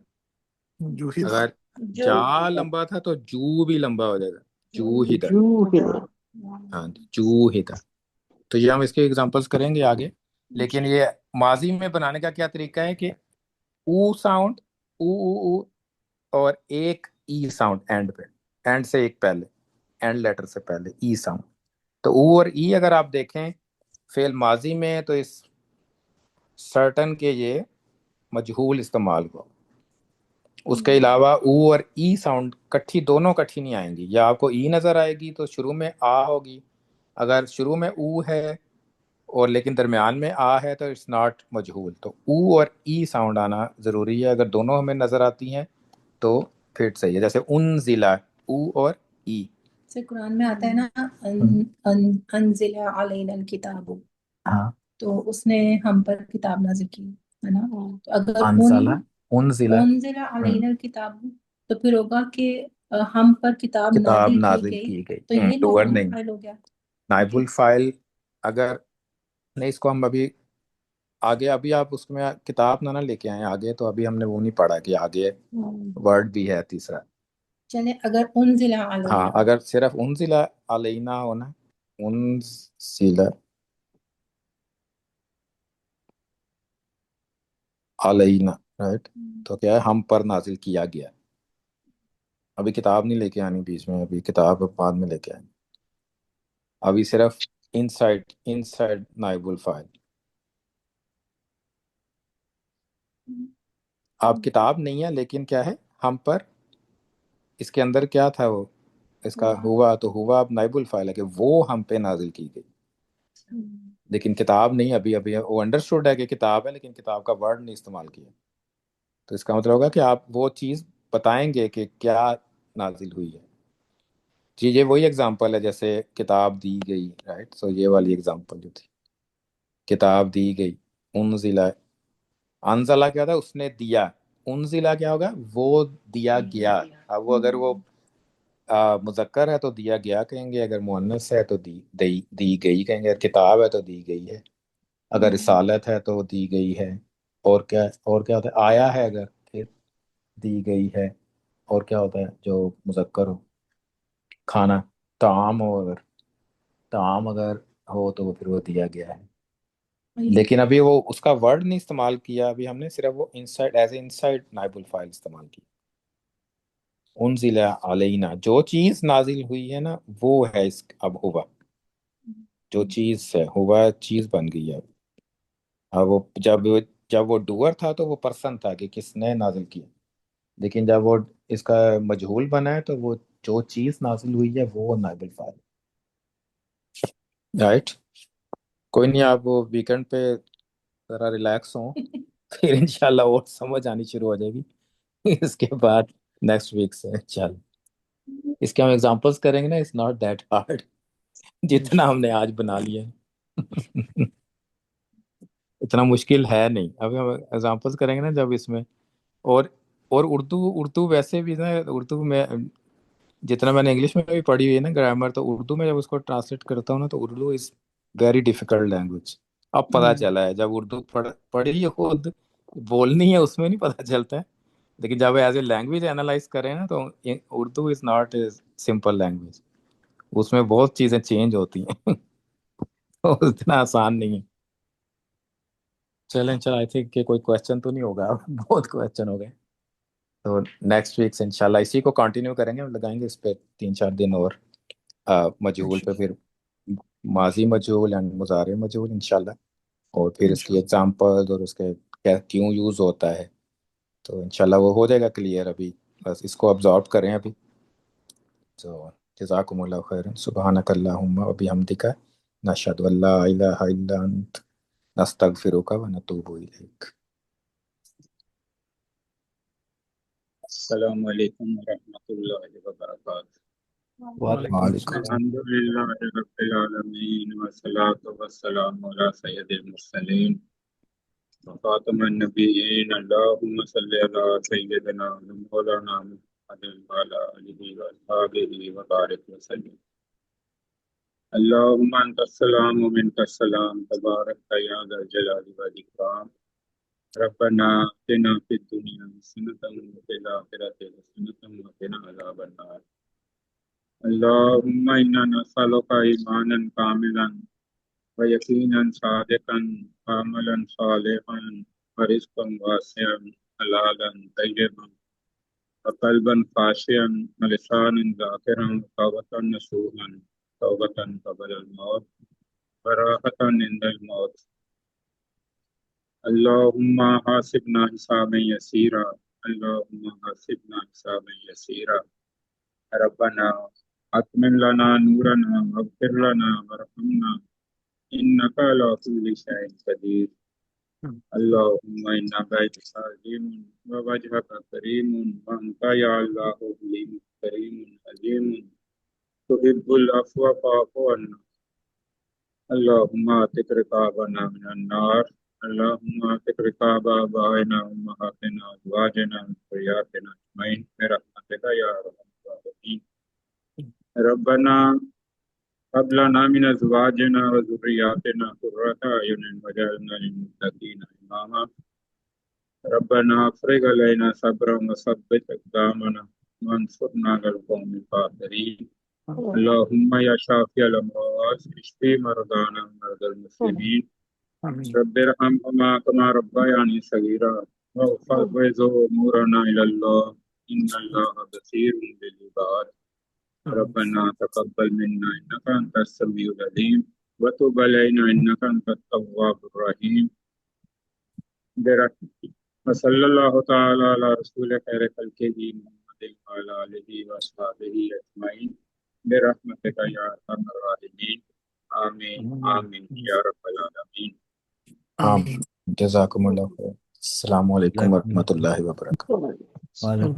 جوہد، اگر جا لمبا تھا تو جو بھی لمبا ہو جائے گا، جوہد۔ جوہد، ہاں جوہد۔ تو یہ ہم اس کے ایگزامپلس کریں گے آگے، لیکن یہ ماضی میں بنانے کا کیا طریقہ ہے کہ او ساؤنڈ، او او او، اور ایک ای ساؤنڈ اینڈ پہ، اینڈ سے ایک پہلے، اینڈ لیٹر سے پہلے ای ساؤنڈ۔ تو او اور ای اگر آپ دیکھیں فعل ماضی میں تو اس سرٹن کے یہ مجہول استعمال ہوا، اس کے علاوہ او اور ای ساؤنڈ دونوں کٹھی نہیں آئیں گی، یا آپ کو ای نظر آئے گی تو شروع میں آ ہوگی، اگر شروع میں او ہے اور لیکن درمیان میں آ ہے تو اٹس ناٹ مجہول۔ تو او اور ای ساؤنڈ آنا ضروری ہے، اگر دونوں ہمیں نظر آتی ہیں تو پھر صحیح ہے، جیسے انزلہ، او اور ای۔ جیسے قرآن میں آتا ہے نا انزل علینا الکتاب، ہاں تو اس نے ہم پر کتاب نازل کی ہے نا، تو اگر انزلہ، انزلہ انزل علینا الکتاب تو پھر ہوگا کہ ہم پر کتاب کتاب نازل نازل کی کی گئی، گئی، تو یہ ڈوور نائب نہیں، الفاعل ہو گیا۔ نائب الفاعل اگر نہیں، اس کو ہم ابھی آگے، ابھی آپ اس میں کتاب نہ لے کے آئیں آگے، تو ابھی ہم نے وہ نہیں پڑھا کہ آگے ورڈ بھی ہے تیسرا۔ چلے اگر انزل ہاں علینا، اگر صرف انزلہ علینا ہونا، انزلہ علینا، رائٹ، تو کیا ہے؟ ہم پر نازل کیا گیا۔ ابھی کتاب نہیں لے کے آنی بیچ میں، ابھی کتاب بعد میں لے کے آئیں، ابھی صرف انسائڈ نائب الفاعل۔ آپ کتاب نہیں ہے لیکن کیا ہے؟ ہم پر، اس کے اندر کیا تھا وہ، اس کا ہوا، تو ہوا اب نائب الفاعل ہے کہ وہ ہم پہ نازل کی گئی، لیکن کتاب نہیں۔ ابھی وہ انڈرسٹوڈ ہے کہ کتاب ہے لیکن کتاب کا ورڈ نہیں استعمال کیا، تو اس کا مطلب ہوگا کہ آپ وہ چیز بتائیں گے کہ کیا نازل ہوئی ہے۔ جی یہ وہی ایگزامپل ہے جیسے کتاب دی گئی، رائٹ، سو یہ والی ایگزامپل جو تھی، کتاب دی گئی۔ انزلہ، انزلہ کیا تھا؟ اس نے دیا، انزلہ کیا ہوگا؟ وہ دیا گیا۔ اب وہ اگر وہ مذکر ہے تو دیا گیا کہیں گے، اگر مؤنث ہے تو دی گئی کہیں گے، اگر کتاب ہے تو دی گئی ہے، اگر رسالت ہے تو دی گئی ہے، اور کیا ہوتا ہے؟ آیا ہے اگر، پھر دی گئی ہے، اور کیا ہوتا ہے جو مذکر ہو؟ کھانا، طعام ہو، اگر طعام اگر ہو تو پھر وہ دیا گیا ہے۔ لیکن ابھی وہ اس کا ورڈ نہیں استعمال کیا، ابھی ہم نے صرف وہ انسائڈ، ایز اے انسائڈ نائب الفاعل استعمال کی۔ انزل علینا، جو چیز نازل ہوئی ہے نا وہ ہے اب ہوا، جو چیز ہے ہوا چیز بن گئی ہے۔ اب وہ جب وہ ڈوور تھا تو وہ پرسن تھا کہ کس نے نازل کیا، لیکن جب وہ اس کا مجہول بنا ہے تو وہ جو چیز نازل ہوئی ہے وہ نائب الفاعل، رائٹ۔ کوئی نہیں، آپ وہ ویکنڈ پہ ذرا ریلیکس ہوں، پھر انشاءاللہ اور سمجھ آنی شروع ہو جائے گی اس کے بعد نیکسٹ ویک سے انشاءاللہ۔ اس کے ہم ایگزامپلس کریں گے نا، اٹس ناٹ دیٹ ہارڈ جتنا ہم نے آج بنا لیا ہے اتنا مشکل ہے نہیں، ابھی ہم ایگزامپلس کریں گے نا جب اس میں، اور اردو ویسے بھی نا، اردو میں جتنا میں نے انگلش میں بھی پڑھی ہوئی ہے نا گرامر، تو اردو میں جب اس کو ٹرانسلیٹ کرتا ہوں نا تو Urdu is very difficult language. اب پتہ چلا ہے، جب اردو پڑھی ہے خود، بولنی ہے اس میں نہیں پتہ چلتا ہے، لیکن جب ایز اے لینگویج انالائز کریں نا تو Urdu is not a simple language, اس میں بہت چیزیں چینج ہوتی ہیں اتنا آسان نہیں ہے۔ چلیں آئی تھنک کہ کوئی کوشچن تو نہیں ہوگا، بہت کوشچن ہو گئے، تو نیکسٹ ویک سے انشاءاللہ اسی کو کنٹینیو کریں گے، لگائیں گے اس پہ 3-4 دن اور، مجہول پہ، پھر ماضی مجہول اینڈ مضارع مجہول انشاءاللہ، اور پھر اس کی ایگزامپل اور اس کے کیوں یوز ہوتا ہے، تو انشاءاللہ وہ ہو جائے گا کلیئر۔ ابھی بس اس کو ابزارو کریں ابھی، تو جزاکم اللہ خیرا، سبحانک اللہم و بحمدک، نشہد ان لا الہ الا انت، نستغفرک و نتوب الیک۔ السلام علیکم ورحمۃ اللہ وبرکاتہ۔ وعلیکم وعلیکم السلام۔ الحمد للہ رب العالمین والصلاة والسلام علی سید المرسلین وخاتم النبیین، اللہم صلی علی سیدنا مولانا محمد وعلی آلہ واصحابہ وبارک وسلم۔ اللهم أنت السلام ومنك السلام تبارك يا ذا الجلال والإكرام. ربنا آتنا في الدنيا حسنة وفي الآخرة حسنة وقنا عذاب النار. اللهم إنا نسألك إيمانا كاملا ويقينا صادقا وعملا صالحا ورزقا واسعا حلالا طيبا وقلبا خاشعا ولسانا ذاكرا وتوبة نصوحا توبة قبل الموت وراحة عند الموت. اللهم حاسبنا حسابا يسيرا. اللهم حاسبنا حسابا يسيرا. ربنا أتمم لنا نورنا واغفر لنا وارحمنا إنك على كل شيء قدير. اللهم إن بيتك عظيم ووجهك كريم وأنت يا الله حليم كريم عظيم تحب العفو فاعف عنا. اللهم اعتق رقابنا من النار. اللهم اعتق رقاب آبائنا وأمهاتنا وأزواجنا وذرياتنا أجمعين برحمتك يا أرحم الراحمين. ربنا هب لنا من أزواجنا وذرياتنا قرة أعين واجعلنا للمتقين إماما. ربنا افرغ علينا صبرا وثبت أقدامنا وانصرنا على القوم الكافرين. اللهم يا شافي الأمراض اشفي مرضانا ومرضى المسلمين. آمين. رب ارحمهما كما ربياني صغيرا وفوض أمورنا إلى الله إن الله بصير بالعباد. ربنا تقبل منا إنك أنت السميع العليم وتب علينا إنك أنت التواب الرحيم برحمتك. وصلى الله تعالى على رسول خير خلقه محمد وعلى آله وأصحابه أجمعين برحمتك يا أرحم الراحمين. آمين آمين يا رب العالمين. آمین. جزاکم اللہ خیر. السلام علیکم ورحمۃ اللہ وبرکاتہ. وعلیکم